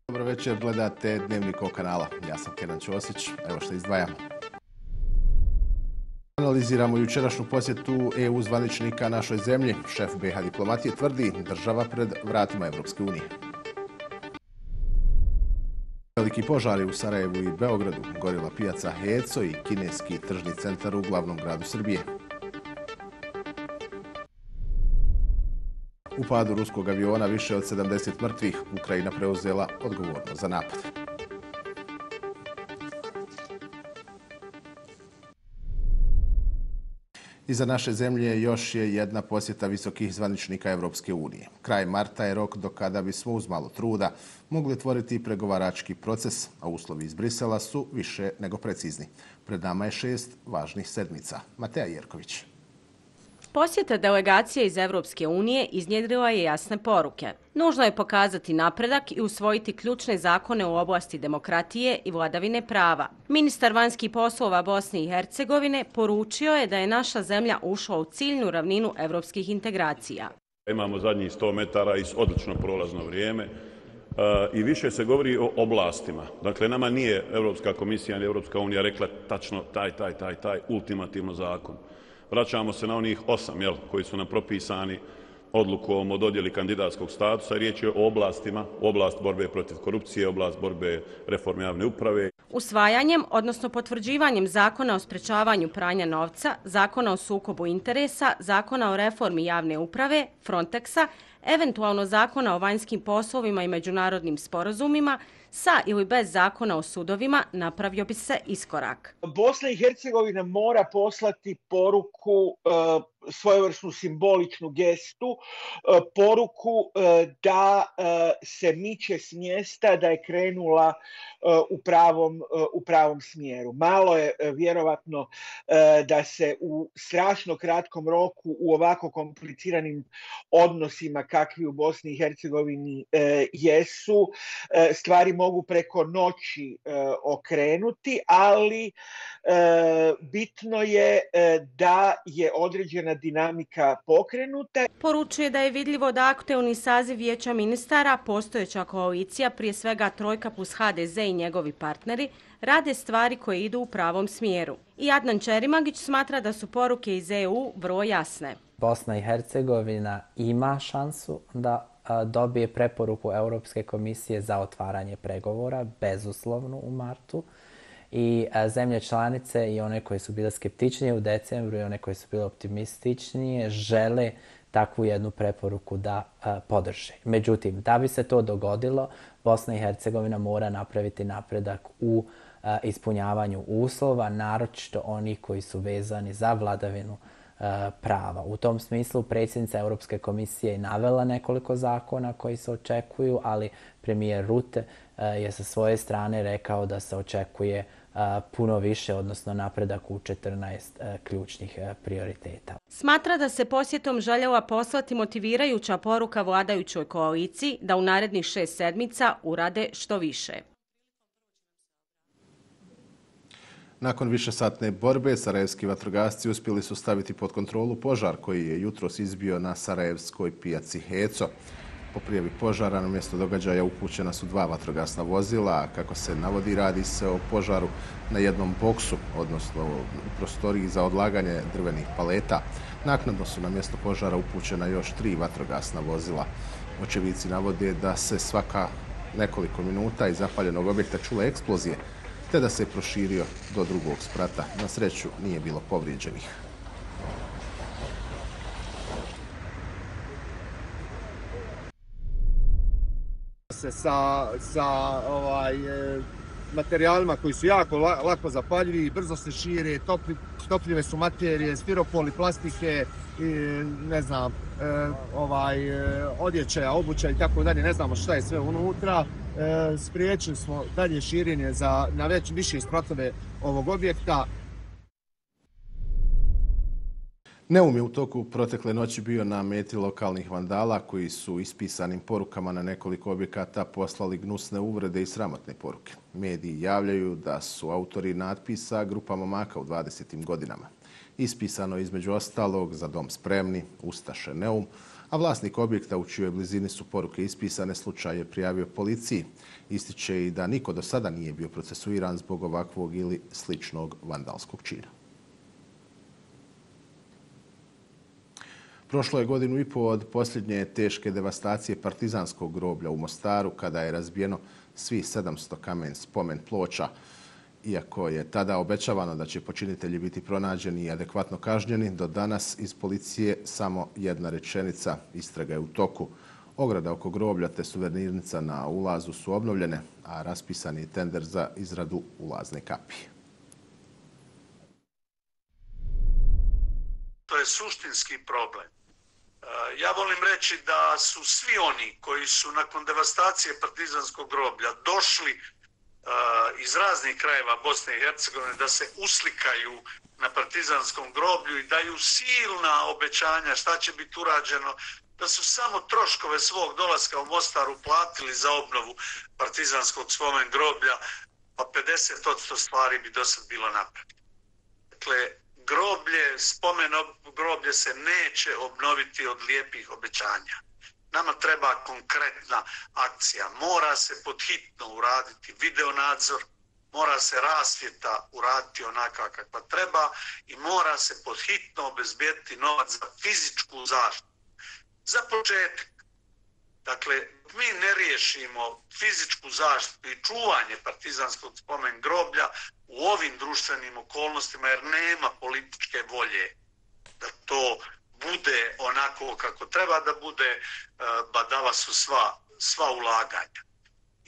Dobro večer, gledate Dnevnik kanala. Ja sam Kenan Ćosić, evo što izdvajamo. Analiziramo jučerašnju posjetu EU zvaničnika našoj zemlji. Šef BiH diplomatije tvrdi država pred vratima Evropske unije. Veliki požari u Sarajevu i Beogradu, gorila pijaca Heco i kineski tržni centar u glavnom gradu Srbije. U padu ruskog aviona više od 70 mrtvih, Ukrajina preuzela odgovornost za napad. Iza naše zemlje još je jedna posjeta visokih zvaničnika Evropske unije. Kraj marta je rok do kada bismo uz malo truda mogli otvoriti pregovarački proces, a uslovi iz Brisela su više nego precizni. Pred nama je 6 važnih sedmica. Mateja Jerković. Posjeta delegacije iz Evropske unije iznjedrila je jasne poruke. Nužno je pokazati napredak i usvojiti ključne zakone u oblasti demokratije i vladavine prava. Ministar vanjskih poslova Bosne i Hercegovine poručio je da je naša zemlja ušla u ciljnu ravninu evropskih integracija. Imamo zadnjih 100 metara i odlično prolazno vrijeme i više se govori o oblastima. Dakle, nama nije Europska komisija ili Europska unija rekla tačno taj ultimativno zakon. Vraćamo se na onih 8 koji su nam propisani odlukom o dodjeli kandidatskog statusa. Riječ je o oblastima, oblast borbe protiv korupcije, oblast borbe reforme javne uprave. Usvajanjem, odnosno potvrđivanjem zakona o sprečavanju pranja novca, zakona o sukobu interesa, zakona o reformi javne uprave, Frontexa, eventualno zakona o vanjskim poslovima i međunarodnim sporazumima, sa ili bez zakona o sudovima, napravio bi se iskorak. Bosna i Hercegovina mora poslati poruku, svojevrsnu simboličnu gestu, poruku da se miče s mjesta, da je krenula u pravom smjeru. Malo je vjerovatno da se u strašno kratkom roku u ovako kompliciranim odnosima kakvi u Bosni i Hercegovini jesu, stvari mogu preko noći okrenuti, ali bitno je da je određena dinamika pokrenuta. Poručuje da je vidljivo da aktuelni saziv Vijeća ministara, postojeća koalicija, prije svega Trojka plus HDZ i njegovi partneri, rade stvari koje idu u pravom smjeru. I Adnan Čerimagić smatra da su poruke iz EU vrlo jasne. Bosna i Hercegovina ima šansu da dobije preporuku Europske komisije za otvaranje pregovora, bezuslovno u martu. I zemlje članice i one koje su bile skeptičnije u decembru i one koje su bile optimističnije žele takvu jednu preporuku da podrže. Međutim, da bi se to dogodilo, Bosna i Hercegovina mora napraviti napredak u ispunjavanju uslova, naročito oni koji su vezani za vladavinu prava. U tom smislu predsjednica Europske komisije je navela nekoliko zakona koji se očekuju, ali premijer Rutte je sa svoje strane rekao da se očekuje puno više, odnosno napredak u 14 ključnih prioriteta. Smatra da se posjetom željela poslati motivirajuća poruka vladajućoj koaliciji da u narednih 6 sedmica urade što više. Nakon višesatne borbe, sarajevski vatrogasci uspjeli su staviti pod kontrolu požar koji je jutros izbio na sarajevskoj pijaci Heco. Po prijavi požara na mjesto događaja upućena su 2 vatrogasna vozila, a kako se navodi radi se o požaru na jednom boksu, odnosno u prostoriji za odlaganje drvenih paleta. Naknadno su na mjesto požara upućena još 3 vatrogasna vozila. Očevici navode da se svaka nekoliko minuta iz zapaljenog objekta čule eksplozije, te da se proširio do drugog sprata. Na sreću nije bilo povrijeđenih. Sa materijalima koji su jako lako zapaljivi, brzo se šire, topljive su materije, stiropoli, plastike, odjeća, obuća i tako dalje, ne znamo šta je sve unutra. Spriječili smo dalje širenje na više spratove ovog objekta. Neum je u toku protekle noći bio na meti lokalnih vandala koji su ispisanim porukama na nekoliko objekata poslali gnusne uvrede i sramotne poruke. Mediji javljaju da su autori natpisa grupa momaka u 20. godinama. Ispisano između ostalog "Za dom spremni", "Ustaše Neum", a vlasnik objekta u čijoj blizini su poruke ispisane slučaj je prijavio policiji. Ističe i da niko do sada nije bio procesuiran zbog ovakvog ili sličnog vandalskog čina. Prošlo je godinu i pol od posljednje teške devastacije partizanskog groblja u Mostaru, kada je razbijeno svih 700 kamen spomen ploča. Iako je tada obećavano da će počinitelji biti pronađeni i adekvatno kažnjeni, do danas iz policije samo jedna rečenica: istraga je u toku. Ograda oko groblja te suvenirnica na ulazu su obnovljene, a raspisan je tender za izradu ulazne kapije. To je suštinski problem. Ja volim reći da su svi oni koji su nakon devastacije partizanskog groblja došli iz raznih krajeva Bosne i Hercegovine da se uslikaju na partizanskom groblju i daju silna obećanja šta će biti urađeno, da su samo troškove svog dolaska u Mostaru platili za obnovu partizanskog spomen groblja, pa 50% stvari bi do sad bilo napravljeno. Dakle, spomen groblje se neće obnoviti od lijepih obećanja. Nama treba konkretna akcija. Mora se podhitno uraditi videonadzor, mora se rasvjeta uraditi onaka kakva treba i mora se podhitno obezbediti novac za fizičku zaštitu. Za početak, dakle, mi ne riješimo fizičku zaštitu i čuvanje partizanskog spomen groblja u ovim društvenim okolnostima, jer nema političke volje da to bude onako kako treba da bude, badava su sva ulaganja.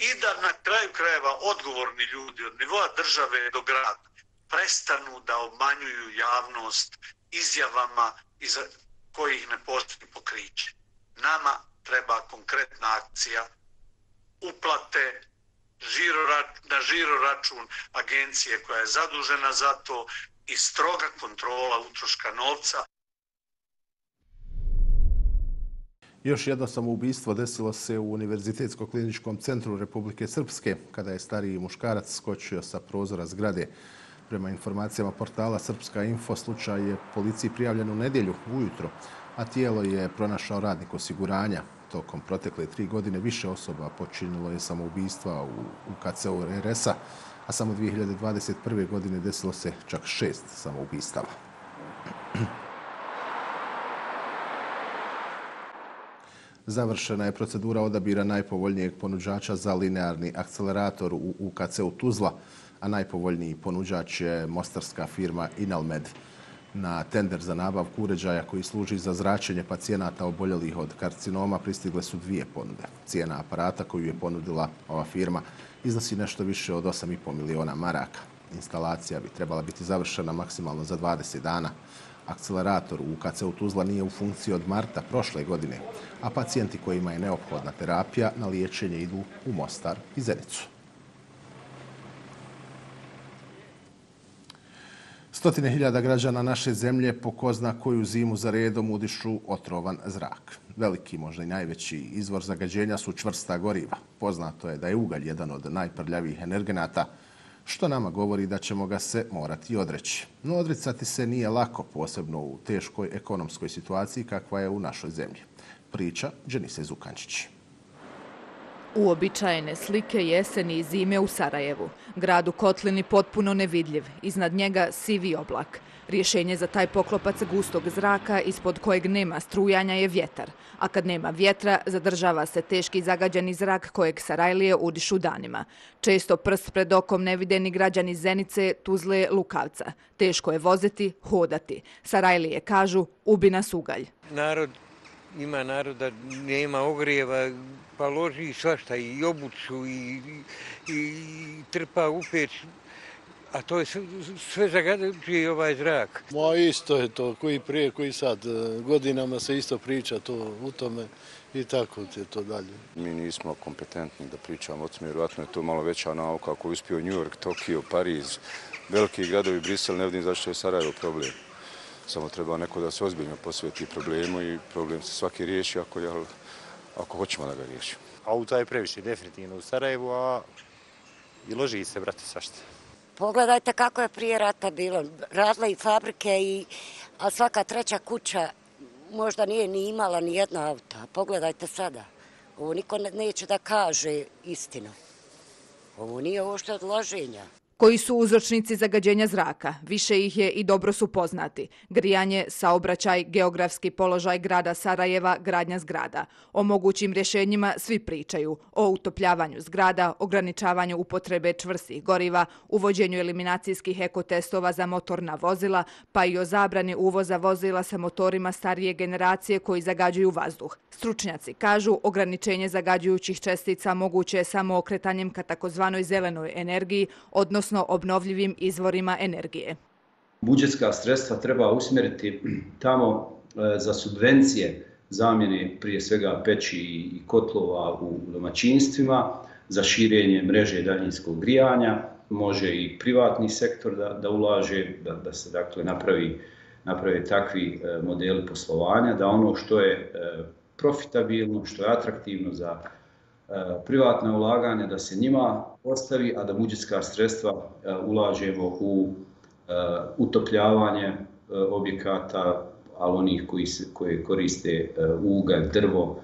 I da na kraju krajeva odgovorni ljudi od nivoa države do grada prestanu da obmanjuju javnost izjavama iza kojih ne postoji pokriće. Nama treba konkretna akcija, uplate na žiro račun agencije koja je zadužena za to i stroga kontrola utroška novca. Još jedno samoubistvo desilo se u Univerzitetsko-kliničkom centru Republike Srpske, kada je stariji muškarac skočio sa prozora zgrade. Prema informacijama portala Srpska info, slučaj je policiji prijavljen u nedjelju ujutro, a tijelo je pronašao radnik osiguranja. Tokom protekle 3 godine više osoba počinilo je samoubistva u UKC-u RS-a, a samo 2021. godine desilo se čak 6 samoubistava. Završena je procedura odabira najpovoljnijeg ponuđača za linearni akcelerator u UKC-u Tuzla, a najpovoljniji ponuđač je mostarska firma Inalmed. Na tender za nabavku uređaja koji služi za zračenje pacijenata oboljelih od karcinoma pristigle su 2 ponude. Cijena aparata koju je ponudila ova firma iznosi nešto više od 8,5 miliona maraka. Instalacija bi trebala biti završena maksimalno za 20 dana. Akcelerator u UKC-u Tuzla nije u funkciji od marta prošle godine, a pacijenti kojima je neophodna terapija na liječenje idu u Mostar i Zenicu. Stotine hiljada građana naše zemlje po ko zna koju zimu za redom udišu otrovan zrak. Veliki, možda i najveći izvor zagađenja su čvrsta goriva. Poznato je da je ugalj jedan od najprljavijih energenata, što nama govori da ćemo ga se morati odreći. No odricati se nije lako, posebno u teškoj ekonomskoj situaciji kakva je u našoj zemlji. Priča Dženise Zukančić. Uobičajene slike jeseni i zime u Sarajevu. Grad u kotlini potpuno nevidljiv, iznad njega sivi oblak. Rješenje za taj poklopac gustog zraka ispod kojeg nema strujanja je vjetar, a kad nema vjetra zadržava se teški zagađeni zrak kojeg Sarajlije udišu danima. Često prst pred okom ne vide ni građani Zenice, Tuzle, Lukavca. Teško je voziti, hodati. Sarajlije kažu, ubi nas ugalj. Ima naroda, nema ogrijeva, pa loži svašta i obuću i trpa u peć, a to je sve zagađuje ovaj zrak. Isto je to, koji prije, koji sad. Godinama se isto priča to u tome i tako je to dalje. Mi nismo kompetentni da pričamo o tome, vjerojatno je to malo veća nauka. Ako je uspio New York, Tokio, Pariz, veliki gradovi, Brisel, ne vidim zašto je Sarajevo problem. Samo treba neko da se ozbiljno posveti problemu i problem se svaki riješi ako hoćemo da ga riješimo. Auta je previše definitivno u Sarajevu, a i loži se, brate, svašta. Pogledajte kako je prije rata bilo. Radile i fabrike, a svaka treća kuća možda nije ni imala ni jedna auta. Pogledajte sada. Ovo niko neće da kaže istinu. Ovo nije ovo što je od loženja. Koji su uzročnici zagađenja zraka? Više ih je i dobro su poznati. Grijanje, saobraćaj, geografski položaj grada Sarajeva, gradnja zgrada. O mogućim rješenjima svi pričaju. O utopljavanju zgrada, ograničavanju upotrebe čvrstih goriva, uvođenju eliminacijskih ekotestova za motorna vozila, pa i o zabrani uvoza vozila sa motorima starije generacije koji zagađuju vazduh. Stručnjaci kažu ograničenje zagađujućih čestica moguće je samo okretanjem ka takozvanoj zelenoj energiji, odnosno obnovljivim izvorima energije. Budžetska sredstva treba usmjeriti tamo za subvencije zamjene prije svega peći i kotlova u domaćinstvima, za širenje mreže daljinskog grijanja, može i privatni sektor da ulaže, da se dakle naprave takvi modeli poslovanja, da ono što je profitabilno, što je atraktivno za privatna ulaganja, da se njima ostavi, a da budžetska sredstva ulažemo u utopljavanje objekata, ali onih koji koriste ugalj, drvo,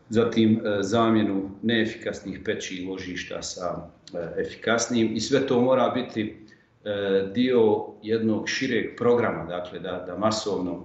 zatim zamjenu neefikasnih peći i ložišta sa efikasnijim. I sve to mora biti dio jednog šireg programa, dakle da masovno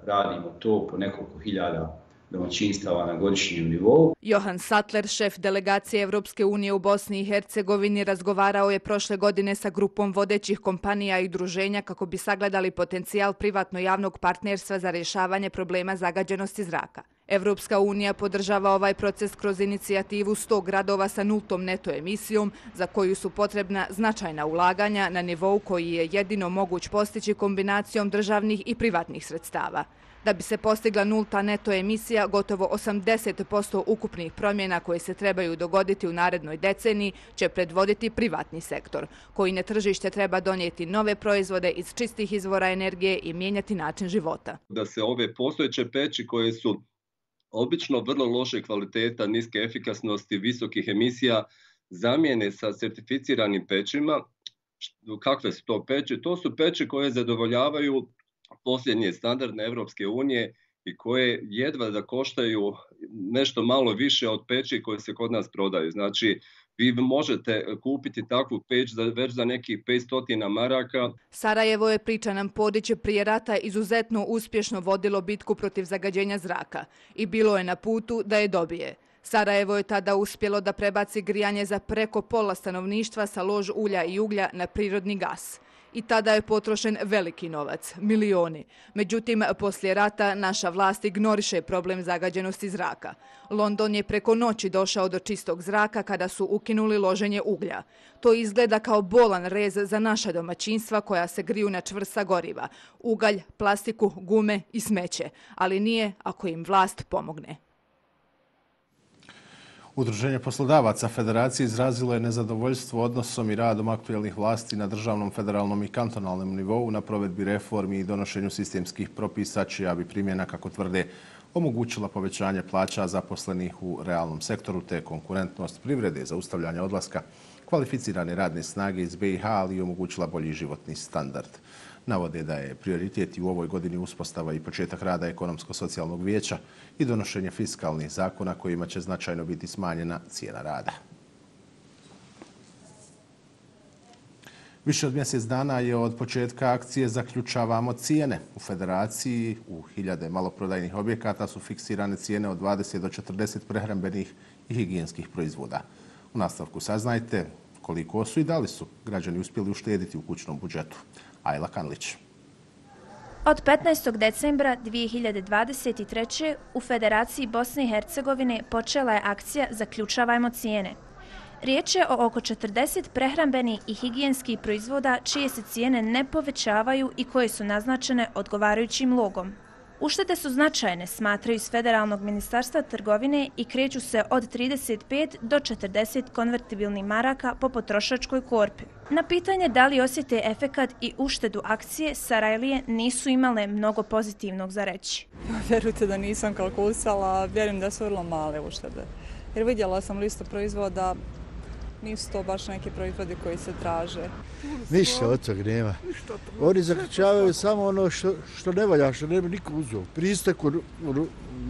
radimo to po nekoliko hiljada domaćinstava na godišnjem nivou. Johan Sattler, šef delegacije Evropske unije u Bosni i Hercegovini, razgovarao je prošle godine sa grupom vodećih kompanija i udruženja kako bi sagledali potencijal privatno-javnog partnerstva za rješavanje problema zagađenosti zraka. Evropska unija podržava ovaj proces kroz inicijativu 100 gradova sa nultom neto emisijom, za koju su potrebna značajna ulaganja na nivou koji je jedino moguć postići kombinacijom državnih i privatnih sredstava. Da bi se postigla nulta neto emisija, gotovo 80% ukupnih promjena koje se trebaju dogoditi u narednoj deceniji će predvoditi privatni sektor, koji na tržište treba donijeti nove proizvode iz čistih izvora energije i mijenjati način života. Da se ove postojeće peći koje su obično vrlo loše kvaliteta, niske efikasnosti, visokih emisija, zamijene sa certificiranim pećima. Kakve su to peći? To su peći koje zadovoljavaju posljednje standardne Evropske unije i koje jedva da koštaju nešto malo više od peći koje se kod nas prodaju. Znači, vi možete kupiti takvu peć već za nekih 500 maraka. Sarajevo je, priča nam Podić, prije rata izuzetno uspješno vodilo bitku protiv zagađenja zraka i bilo je na putu da je dobije. Sarajevo je tada uspjelo da prebaci grijanje za preko pola stanovništva sa lož ulja i uglja na prirodni gas. I tada je potrošen veliki novac, milioni. Međutim, poslije rata naša vlast ignoriše problem zagađenosti zraka. London je preko noći došao do čistog zraka kada su ukinuli loženje uglja. To izgleda kao bolan rez za naša domaćinstva koja se griju na čvrsta goriva, ugalj, plastiku, gume i smeće, ali nije ako im vlast pomogne. Udruženje poslodavaca Federacije izrazilo je nezadovoljstvo odnosom i radom aktuelnih vlasti na državnom, federalnom i kantonalnom nivou na provedbi reformi i donošenju sistemskih propisa, čija bi primjena, kako tvrde, omogućila povećanje plaća zaposlenih u realnom sektoru te konkurentnost privrede, zaustavljanje odlaska kvalificirane radne snage iz BiH, ali i omogućila bolji životni standard. Navode da je prioritet i u ovoj godini uspostava i početak rada ekonomsko-socijalnog vijeća i donošenje fiskalnih zakona kojima će značajno biti smanjena cijena rada. Više od mjesec dana je od početka akcije Zaključavamo cijene. U Federaciji u hiljade maloprodajnih objekata su fiksirane cijene od 20 do 40 prehrambenih i higijenskih proizvoda. U nastavku saznajte koliko su i da li su građani uspjeli uštediti u kućnom budžetu. Ajla Kanlić. Od 15. decembra 2023. u Federaciji Bosne i Hercegovine počela je akcija Zaključavajmo cijene. Riječ je o oko 40 prehrambenih i higijenskih proizvoda čije se cijene ne povećavaju i koje su naznačene odgovarajućim logom. Uštede su značajne, smatraju iz Federalnog ministarstva trgovine i kreću se od 35 do 40 konvertibilnih maraka po potrošačkoj korpi. Na pitanje da li osjete efekat i uštedu akcije, Sarajlije nisu imale mnogo pozitivnog za reći. Vjerujte da nisam kalkulisala, vjerujem da su vrlo male uštede. Jer vidjela sam listu proizvoda, nisu to baš neki proizvodi koji se traže. Ništa od toga nema. Oni zaključavaju samo ono što ne valja, što nema niko uzeo. Pristaku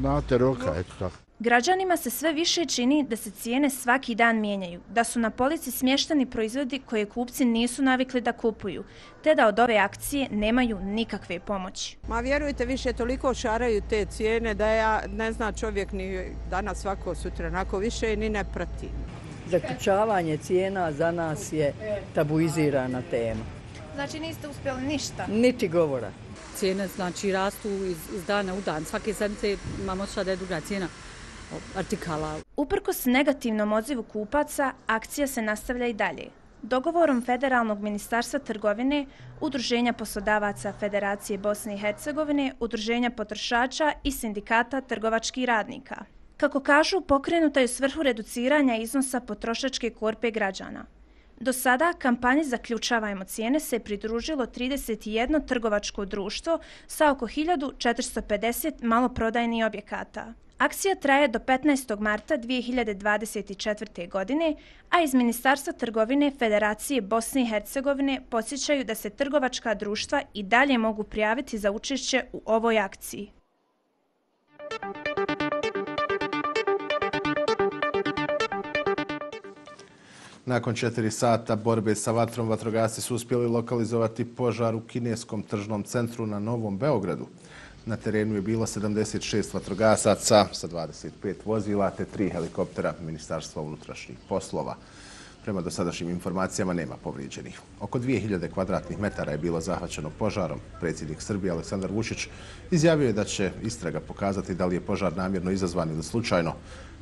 nate roka, eto tako. Građanima se sve više čini da se cijene svaki dan mijenjaju, da su na polici smješteni proizvodi koje kupci nisu navikli da kupuju, te da od ove akcije nemaju nikakve pomoći. Ma vjerujte, više toliko šaraju te cijene da ja ne zna čovjek ni danas svako sutra, onako više ni ne prati. Zaključavanje cijena za nas je tabuizirana tema. Znači niste uspjeli ništa? Niti govora. Cijene znači rastu iz dana u dan. Svake sedmice imamo šta da je druga cijena artikala. Uprkos negativnom odzivu kupaca, akcija se nastavlja i dalje. Dogovorom Federalnog ministarstva trgovine, Udruženja poslodavaca Federacije Bosne i Hercegovine, Udruženja potrošača i Sindikata trgovačkih radnika. Kako kažu, pokrenuta je u svrhu reduciranja iznosa potrošačke korpe građana. Do sada kampanji Zaključavajmo cijene se pridružilo 31 trgovačko društvo sa oko 1450 maloprodajnih objekata. Akcija traje do 15. marta 2024. godine, a iz Ministarstva trgovine Federacije Bosne i Hercegovine podsjećaju da se trgovačka društva i dalje mogu prijaviti za učešće u ovoj akciji. Nakon 4 sata borbe sa vatrom, vatrogasci su uspjeli lokalizovati požar u kineskom tržnom centru na Novom Beogradu. Na terenu je bilo 76 vatrogasaca sa 25 vozila te 3 helikoptera Ministarstva unutrašnjih poslova. Prema dosadašnjim informacijama nema povrijeđenih. Oko 2000 kvadratnih metara je bilo zahvaćeno požarom. Predsjednik Srbije Aleksandar Vučić izjavio je da će istraga pokazati da li je požar namjerno izazvan ili slučajno.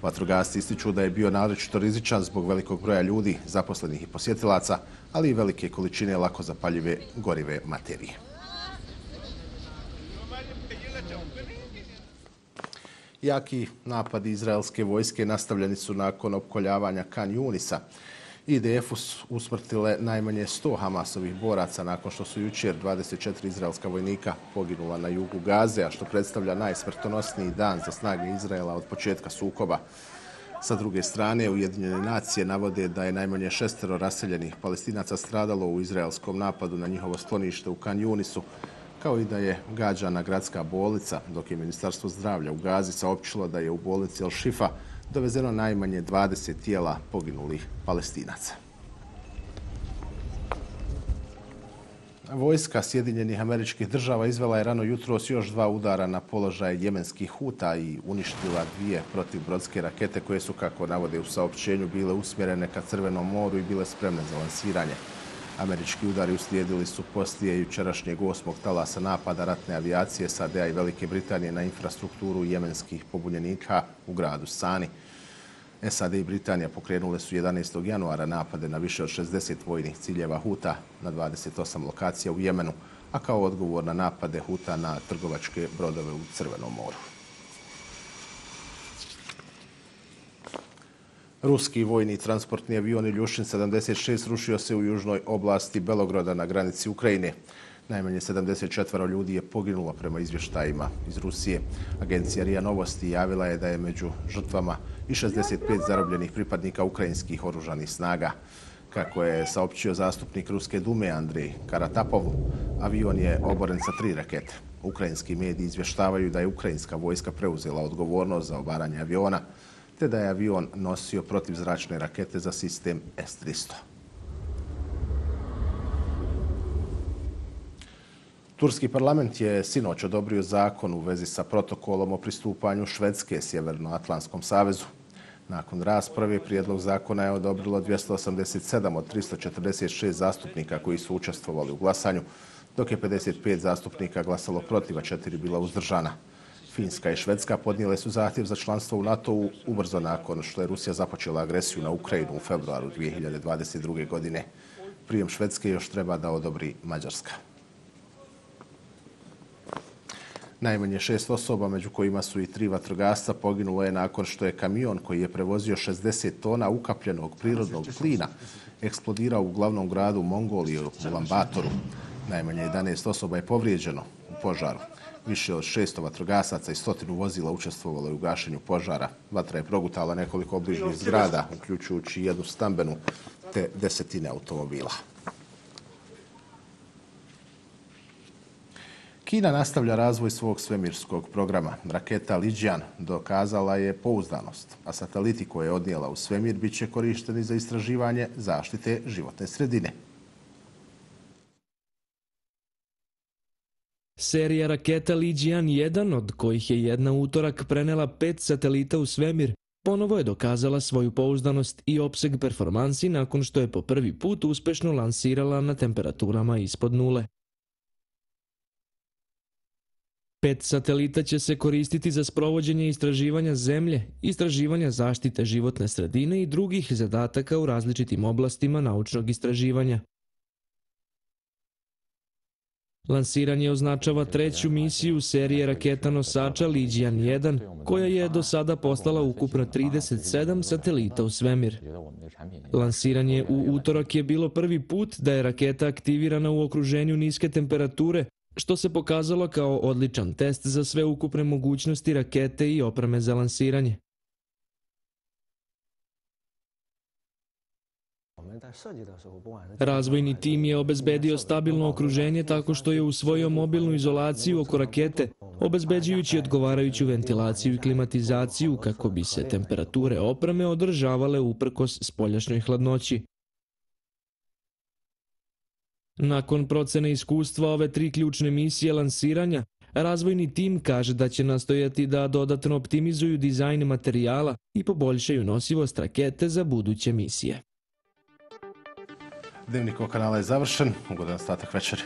Vatrogasci ističu da je bio naročito rizičan zbog velikog broja ljudi, zaposlenih i posjetilaca, ali i velike količine lako zapaljive gorive materije. Jaki napadi izraelske vojske nastavljeni su nakon opkoljavanja Kan Junisa. IDF usmrtile najmanje 100 Hamasovih boraca nakon što su jučer 24 izraelska vojnika poginula na jugu Gaze, a što predstavlja najsmrtonosniji dan za snage Izraela od početka sukoba. Sa druge strane, Ujedinjene nacije navode da je najmanje 6 raseljenih Palestinaca stradalo u izraelskom napadu na njihovo sklonište u Kan Junisu, kao i da je gađana gradska bolnica, dok je Ministarstvo zdravlja u Gazi saopćilo da je u bolnici El Šifa dovezeno najmanje 20 tijela poginulih Palestinaca. Vojska Sjedinjenih Američkih Država izvela je rano jutros još 2 udara na položaje jemenskih Huta i uništila 2 protivbrodske rakete koje su, kako navode u saopćenju, bile usmjerene ka Crvenom moru i bile spremne za lansiranje. Američki udari uslijedili su poslije jučerašnjeg 8. talasa napada ratne avijacije SAD-a i Velike Britanije na infrastrukturu jemenskih pobunjenika u gradu Sani. SAD i Britanija pokrenule su 11. januara napade na više od 60 vojnih ciljeva Huta na 28 lokacija u Jemenu, a kao odgovor na napade Huta na trgovačke brodove u Crvenom moru. Ruski vojni transportni avion Iljušin 76 rušio se u južnoj oblasti Belogoroda na granici Ukrajine. Najmanje 74 ljudi je poginulo prema izvještajima iz Rusije. Agencija RIA Novosti javila je da je među žrtvama i 65 zarobljenih pripadnika ukrajinskih oružanih snaga. Kako je saopćio zastupnik Ruske dume Andrej Karatapov, avion je oboren sa 3 rakete. Ukrajinski mediji izvještavaju da je ukrajinska vojska preuzela odgovornost za obaranje aviona, te da je avion nosio protivzračne rakete za sistem S-300. Turski parlament je sinoć odobrio zakon u vezi sa protokolom o pristupanju Švedske Sjevernoatlantskom savezu. Nakon rasprave, prijedlog zakona je odobrilo 287 od 346 zastupnika koji su učestvovali u glasanju, dok je 55 zastupnika glasalo protiv, a 4 bila uzdržana. Finska i Švedska podnijele su zahtjev za članstvo u NATO-u ubrzo nakon što je Rusija započela agresiju na Ukrajinu u februaru 2022. godine. Prijem Švedske još treba da odobri Mađarska. Najmanje 6 osoba, među kojima su i 3 vatrogasca, poginulo je nakon što je kamion koji je prevozio 60 tona ukapljenog prirodnog plina eksplodirao u glavnom gradu Mongolije, u Ulambatoru. Najmanje 11 osoba je povrijeđeno u požaru. Više od 600 vatrogasaca i 100 vozila učestvovalo je u gašenju požara. Vatra je progutala nekoliko obližnjih zgrada, uključujući jednu stambenu te desetine automobila. Kina nastavlja razvoj svog svemirskog programa. Raketa Lijian dokazala je pouzdanost, a sateliti koje je odnijela u svemir bit će korišteni za istraživanje zaštite životne sredine. Serija raketa Lijian 1, od kojih je jedna utorak prenela 5 satelita u svemir, ponovo je dokazala svoju pouzdanost i opseg performansi nakon što je po prvi put uspešno lansirala na temperaturama ispod nule. 5 satelita će se koristiti za sprovođenje istraživanja zemlje, istraživanja zaštite životne sredine i drugih zadataka u različitim oblastima naučnog istraživanja. Lansiranje označava 3. misiju serije raketa nosača Lijian 1, koja je do sada poslala ukupno 37 satelita u svemir. Lansiranje u utorak je bilo prvi put da je raketa aktivirana u okruženju niske temperature, što se pokazalo kao odličan test za sve ukupne mogućnosti rakete i opreme za lansiranje. Razvojni tim je obezbedio stabilno okruženje tako što je usvojio mobilnu izolaciju oko rakete, obezbeđujući odgovarajuću ventilaciju i klimatizaciju kako bi se temperature opreme održavale uprkos spoljašnjoj hladnoći. Nakon procene iskustva ove 3 ključne misije lansiranja, razvojni tim kaže da će nastojati da dodatno optimizuju dizajn materijala i poboljšaju nosivost rakete za buduće misije. Dnevnik ovog kanala je završen. Ugodan ostatak večeri.